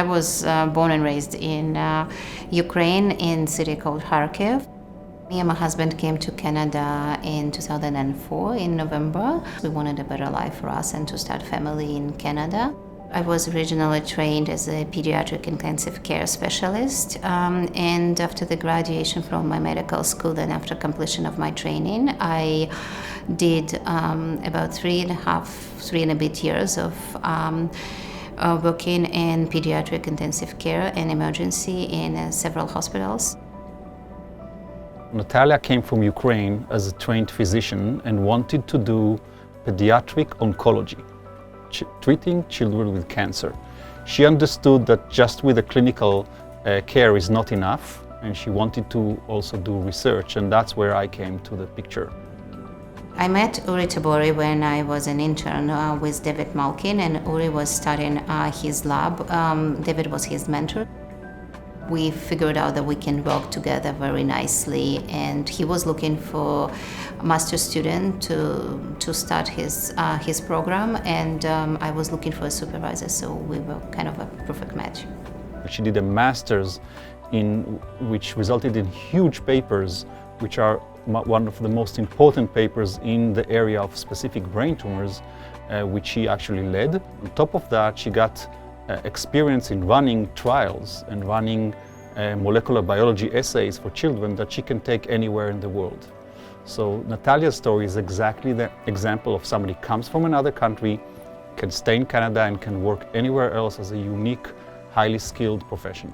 I was born and raised in Ukraine, in a city called Kharkiv. Me and my husband came to Canada in 2004 in November. We wanted a better life for us and to start family in Canada. I was originally trained as a pediatric intensive care specialist, and after the graduation from my medical school and after completion of my training, I did about 3 and a bit years of working in pediatric intensive care and emergency in several hospitals. Nataliya came from Ukraine as a trained physician and wanted to do pediatric oncology, treating children with cancer. She understood that just with the clinical care is not enough, and she wanted to also do research, and that's where I came to the picture. I met Uri Tabori when I was an intern with David Malkin, and Uri was starting his lab. David was his mentor. We figured out that we can work together very nicely, and he was looking for a master's student to start his program, and I was looking for a supervisor, so we were kind of a perfect match. She did a master's which resulted in huge papers, which are one of the most important papers in the area of specific brain tumors, which she actually led. On top of that, she got experience in running trials and running molecular biology essays for children that she can take anywhere in the world. So Nataliya's story is exactly the example of somebody who comes from another country, can stay in Canada and can work anywhere else as a unique, highly skilled professional.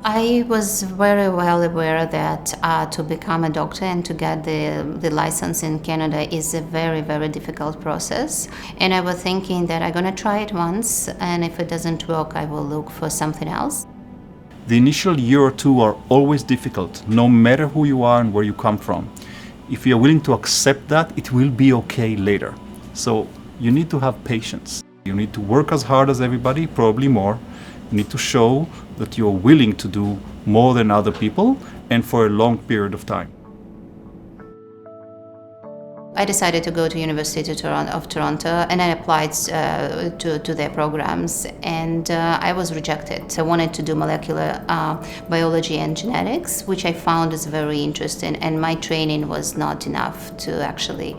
I was very well aware that to become a doctor and to get the license in Canada is a very, very difficult process. And I was thinking that I'm going to try it once, and if it doesn't work, I will look for something else. The initial year or two are always difficult, no matter who you are and where you come from. If you're willing to accept that, it will be okay later. So you need to have patience. You need to work as hard as everybody, probably more. You need to show that you're willing to do more than other people and for a long period of time. I decided to go to University of Toronto, and I applied to their programs, and I was rejected. I wanted to do molecular biology and genetics, which I found is very interesting, and my training was not enough to actually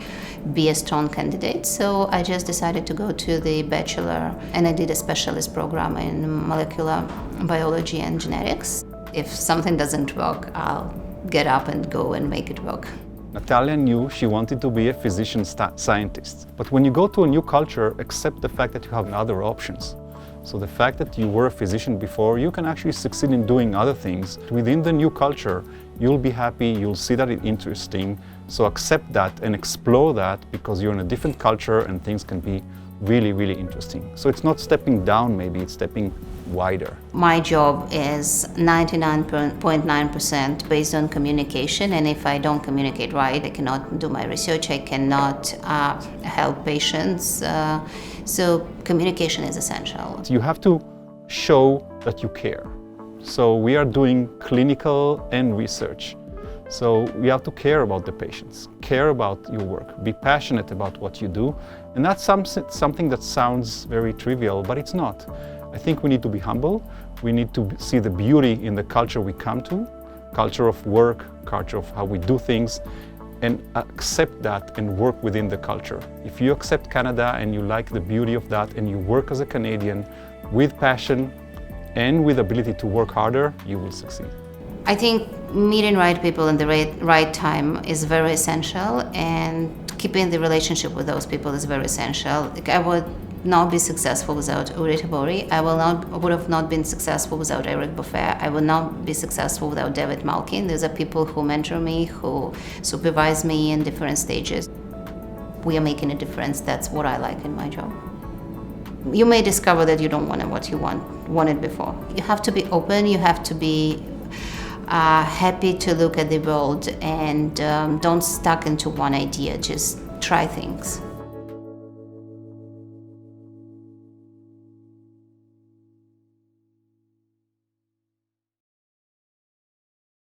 be a strong candidate. So I just decided to go to the bachelor, and I did a specialist program in molecular biology and genetics. If something doesn't work, I'll get up and go and make it work. Nataliya knew she wanted to be a physician scientist. But when you go to a new culture, accept the fact that you have other options. So the fact that you were a physician before, you can actually succeed in doing other things. Within the new culture, you'll be happy, you'll see that it's interesting. So accept that and explore that, because you're in a different culture and things can be really, really interesting. So it's not stepping down, maybe it's stepping wider. My job is 99.9% based on communication, and if I don't communicate right, I cannot do my research, I cannot help patients. So communication is essential. You have to show that you care. So we are doing clinical and research. So we have to care about the patients, care about your work, be passionate about what you do. And that's something that sounds very trivial, but it's not. I think we need to be humble. We need to see the beauty in the culture we come to, culture of work, culture of how we do things, and accept that and work within the culture. If you accept Canada and you like the beauty of that and you work as a Canadian with passion and with ability to work harder, you will succeed. I think meeting right people in the right time is very essential, and keeping the relationship with those people is very essential. I would not be successful without Uri Tabori. I would have not been successful without Eric Buffet. I would not be successful without David Malkin. These are people who mentor me, who supervise me in different stages. We are making a difference. That's what I like in my job. You may discover that you don't want what you wanted before. You have to be open. You have to be happy to look at the world, and don't stuck into one idea. Just try things.